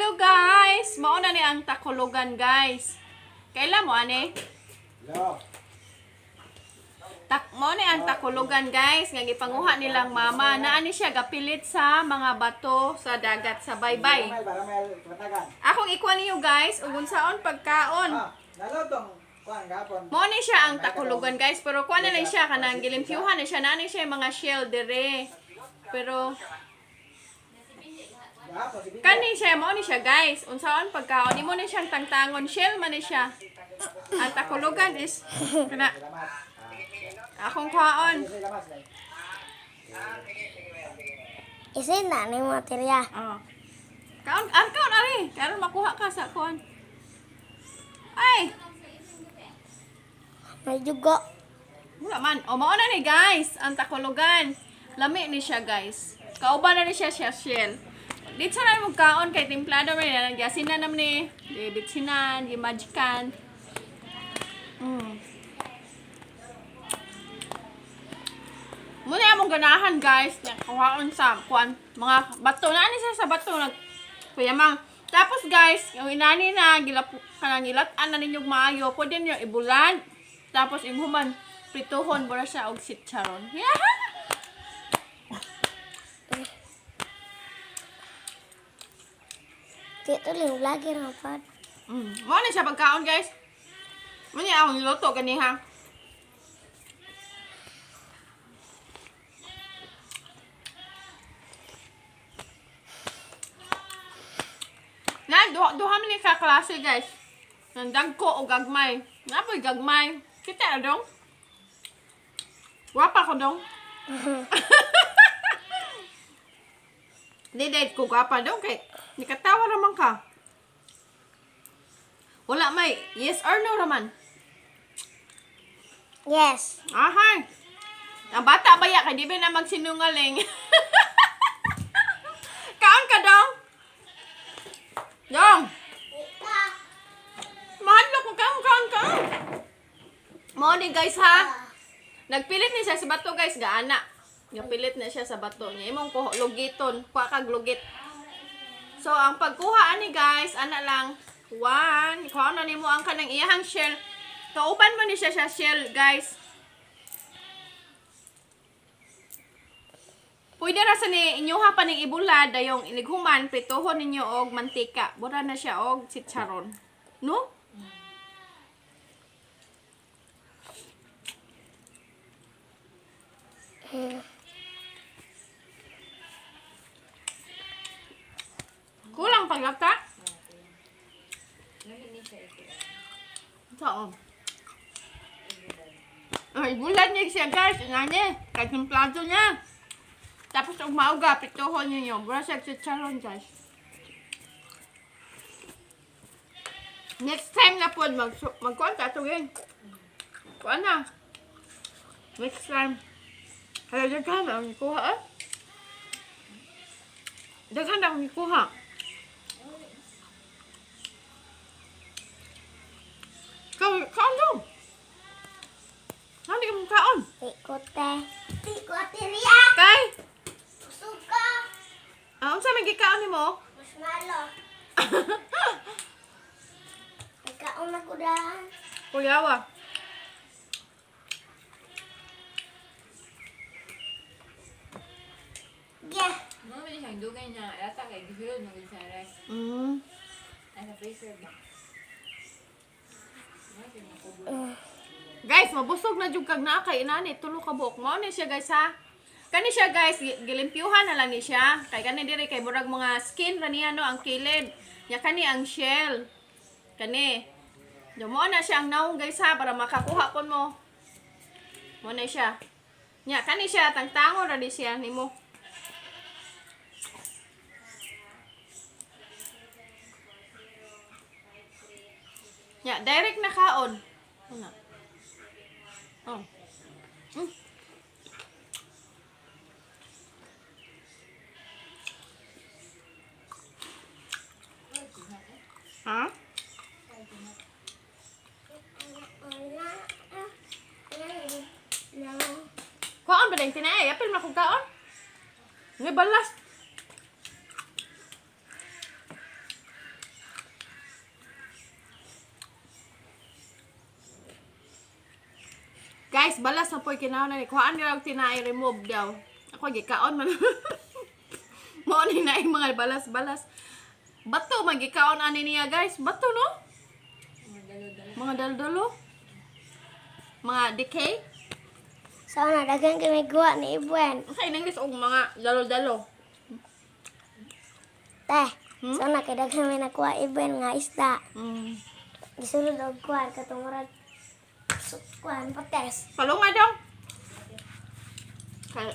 Hello guys! Mauna ni ang Takolugan guys. Kailan mo ani? Hello. Mo ni ang Takolugan guys. Nga gipanguha nilang mama. Naani siya gapilit sa mga bato sa dagat sa baybay. Akong ikuha niyo guys. Ug unsaon pagkaon. Mo ni siya ang Takolugan guys. Pero kuha na lang siya kanang gilimpyuhan na siya. Naani siya mga shell dire. Pero kani siya, mo ni siya guys. Unsaon pagkaon, mo ni siyang tangtangon, shell man ni siya. Ang Takolugan is kana akong kaon. Isin na ni materiya. Oh. Kaon ari, karon makuha ka sa kuan. Ay, May jugo. wala man. O mao na ni guys, ang Takolugan. Lami ni siya guys. Kauban na ni siya shell. Dito na mo kaon kay templado man yan. Gasinan naman ni. Bitsinan, gimajikan. Muna among ganahan guys. Kawaon sa kuan. Mga bato. Naani siya sa bato. Kuyamang. Tapos guys, yung inani na gilat-an na ninyong maayo. Pwede nyo ibulan. Tapos imhuman. Prituhon. Bura siya og sitcharon. Yeah! Dito lang lagi na pa. Mo na siya pagkaon guys. Mo niya akong niluto ganiha. Duha man ni ka klase guys. Nandagko o gagmay. Napoy gagmay. Kita na dong. Wapa ko dong. Didate ko gwapa dong kay nikatawa naman ka. Wala may yes or no naman. Yes. Ahay. Ang bata ba ya kay di ba na magsinungaling. Kaon ka dong? Dong. Mahal ko kaon ka. Morning guys ha. Nagpilit ni siya sa bato guys gaana. Napilit na siya sa bato niya. Imong ko lugiton, kuha kag lugit. So ang pagkuha ani guys, ana lang 1. Kuha na nimo ang kanang iyahang shell. Kauban mo ni siya sa shell guys. Pwede ra sa ni inyuha pa ning ibulad dayong ilighuman prituhon ninyo og mantika. Bura na siya og chicharon. No? Kulang paglata? Saan? Ay, bulan niya siya guys. Inani, kagimplado niya. Tapos ang mauga, pituhon niyo. Bura siya chicharon guys. Next time na po, magkuhan ka tugin. Kuhan na. Next time. Kaya daghan na ang ikuha eh. Daghan na ang ikuha. Kaon daw. Hindi ka mong kaon. Tikote. Tikote riya. Kay? Suka. Ang sa may kaon ni mo? Marshmallow. Nagkaon na ko dahan. Kuyawa. Yeah. Mo man siyang dugay na lata kay gihulod mo gid sa rice. Nasa freezer ba? Guys, mabusog na jud kag naa kay inani tulo ka buok. Mao ni siya guys ha. Kani siya guys, gilimpyuhan na lang ni siya. Kay kani diri kay murag mga skin ra niya no ang kilid. Ya kani ang shell. Kani. Mo na siya ang naong guys ha para makakuha kon mo. Mo na siya. Nya kani siya tangtangon ra di siya nimo. Ya, direct na kaon. Una. Oh. Ha? Kaon ba ding tinay? Apil na kung kaon? Ngay balas. Guys, balas na po kinaon na ni. Kuhaan nila og tinai remove daw. Ako gikaon man. Mo ni na mga balas-balas. Bato magikaon ani niya guys. Bato no? Mga dalo-dalo. Mga decay. Sana dagang kami guwa ni Ibuen. Sa English og mga dalo-dalo. Teh, sana kay dagang may nakuha Ibuen nga isda. Mm. Gisulod og kuwan katong murag kuwan pates. Palunga daw. Kay